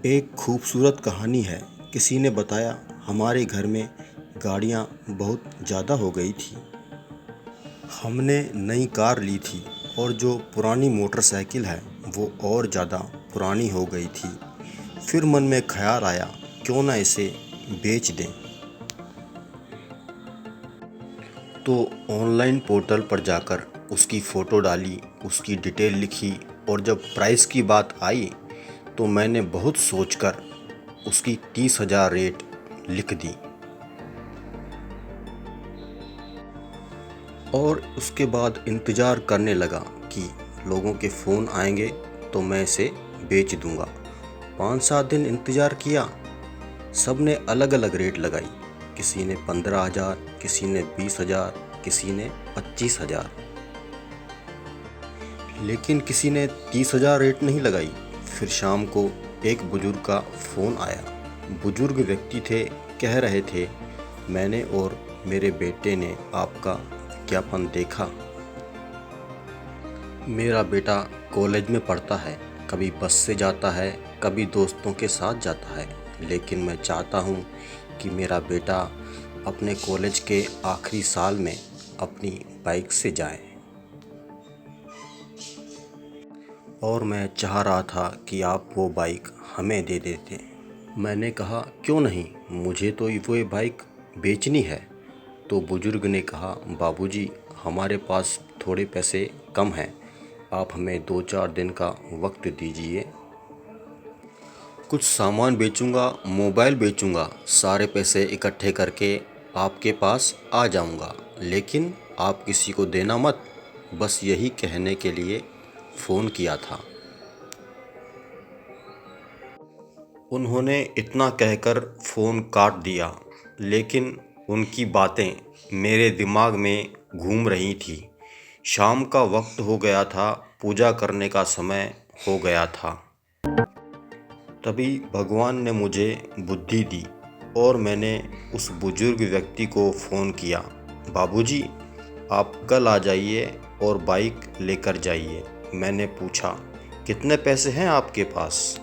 एक खूबसूरत कहानी है। किसी ने बताया हमारे घर में गाड़ियाँ बहुत ज़्यादा हो गई थी। हमने नई कार ली थी और जो पुरानी मोटरसाइकिल है वो और ज़्यादा पुरानी हो गई थी। फिर मन में ख्याल आया क्यों ना इसे बेच दें। तो ऑनलाइन पोर्टल पर जाकर उसकी फ़ोटो डाली, उसकी डिटेल लिखी और जब प्राइस की बात आई तो मैंने बहुत सोचकर उसकी 30,000 रेट लिख दी और उसके बाद इंतज़ार करने लगा कि लोगों के फ़ोन आएंगे तो मैं इसे बेच दूंगा। 5-7 दिन इंतज़ार किया, सब ने अलग अलग रेट लगाई। किसी ने 15,000, किसी ने 20,000, किसी ने 25,000, लेकिन किसी ने 30,000 रेट नहीं लगाई। फिर शाम को एक बुजुर्ग का फ़ोन आया। बुजुर्ग व्यक्ति थे, कह रहे थे मैंने और मेरे बेटे ने आपका विज्ञापन देखा। मेरा बेटा कॉलेज में पढ़ता है, कभी बस से जाता है, कभी दोस्तों के साथ जाता है, लेकिन मैं चाहता हूँ कि मेरा बेटा अपने कॉलेज के आखिरी साल में अपनी बाइक से जाए और मैं चाह रहा था कि आप वो बाइक हमें दे देते। मैंने कहा क्यों नहीं, मुझे तो वो बाइक बेचनी है। तो बुजुर्ग ने कहा बाबूजी, हमारे पास थोड़े पैसे कम हैं, आप हमें 2-4 दिन का वक्त दीजिए। कुछ सामान बेचूंगा, मोबाइल बेचूंगा, सारे पैसे इकट्ठे करके आपके पास आ जाऊंगा, लेकिन आप किसी को देना मत। बस यही कहने के लिए फ़ोन किया था। उन्होंने इतना कहकर फ़ोन काट दिया, लेकिन उनकी बातें मेरे दिमाग में घूम रही थी। शाम का वक्त हो गया था, पूजा करने का समय हो गया था। तभी भगवान ने मुझे बुद्धि दी और मैंने उस बुजुर्ग व्यक्ति को फ़ोन किया, बाबूजी आप कल आ जाइए और बाइक लेकर जाइए। मैंने पूछा कितने पैसे हैं आपके पास?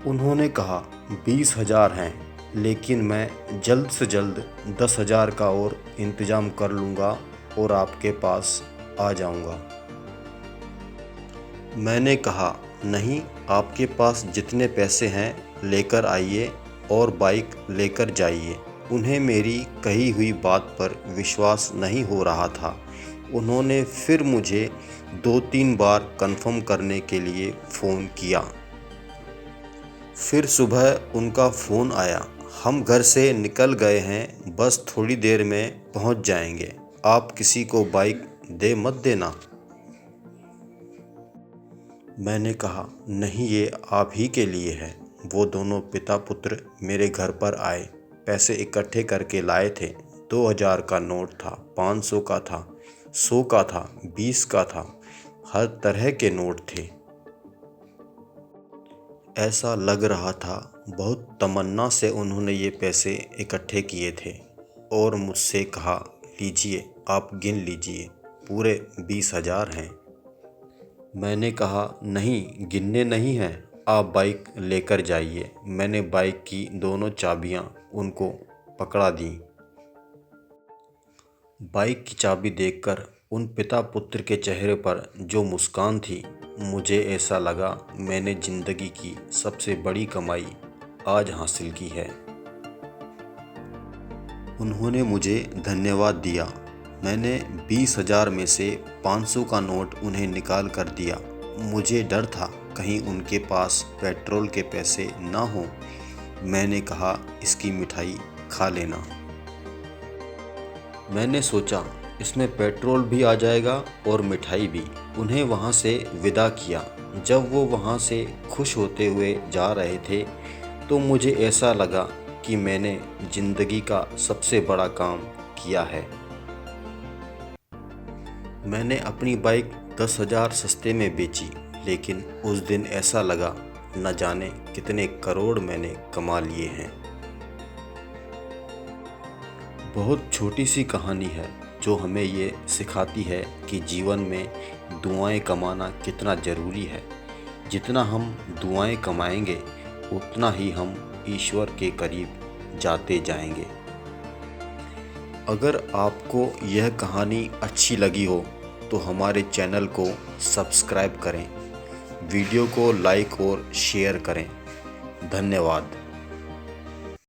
उन्होंने कहा 20,000 हैं, लेकिन मैं जल्द से जल्द 10,000 का और इंतज़ाम कर लूँगा और आपके पास आ जाऊँगा। मैंने कहा नहीं, आपके पास जितने पैसे हैं लेकर आइए और बाइक लेकर जाइए। उन्हें मेरी कही हुई बात पर विश्वास नहीं हो रहा था। उन्होंने फिर मुझे 2-3 बार कंफर्म करने के लिए फ़ोन किया। फिर सुबह उनका फ़ोन आया, हम घर से निकल गए हैं, बस थोड़ी देर में पहुंच जाएंगे, आप किसी को बाइक दे मत देना। मैंने कहा नहीं, ये आप ही के लिए है। वो दोनों पिता पुत्र मेरे घर पर आए, पैसे इकट्ठे करके लाए थे। 2,000 का नोट था, 500 का था, 100 का था, 20 का था, हर तरह के नोट थे। ऐसा लग रहा था बहुत तमन्ना से उन्होंने ये पैसे इकट्ठे किए थे और मुझसे कहा लीजिए, आप गिन लीजिए, पूरे 20,000 हैं। मैंने कहा नहीं, गिनने नहीं हैं, आप बाइक लेकर जाइए। मैंने बाइक की दोनों चाबियां उनको पकड़ा दी। बाइक की चाबी देखकर उन पिता पुत्र के चेहरे पर जो मुस्कान थी, मुझे ऐसा लगा मैंने ज़िंदगी की सबसे बड़ी कमाई आज हासिल की है। उन्होंने मुझे धन्यवाद दिया। मैंने 20,000 में से 500 का नोट उन्हें निकाल कर दिया। मुझे डर था कहीं उनके पास पेट्रोल के पैसे ना हों। मैंने कहा इसकी मिठाई खा लेना। मैंने सोचा इसमें पेट्रोल भी आ जाएगा और मिठाई भी। उन्हें वहाँ से विदा किया। जब वो वहाँ से खुश होते हुए जा रहे थे तो मुझे ऐसा लगा कि मैंने ज़िंदगी का सबसे बड़ा काम किया है। मैंने अपनी बाइक 10,000 सस्ते में बेची, लेकिन उस दिन ऐसा लगा न जाने कितने करोड़ मैंने कमा लिए हैं। बहुत छोटी सी कहानी है जो हमें ये सिखाती है कि जीवन में दुआएं कमाना कितना ज़रूरी है। जितना हम दुआएं कमाएंगे उतना ही हम ईश्वर के करीब जाते जाएंगे। अगर आपको यह कहानी अच्छी लगी हो तो हमारे चैनल को सब्सक्राइब करें, वीडियो को लाइक और शेयर करें। धन्यवाद।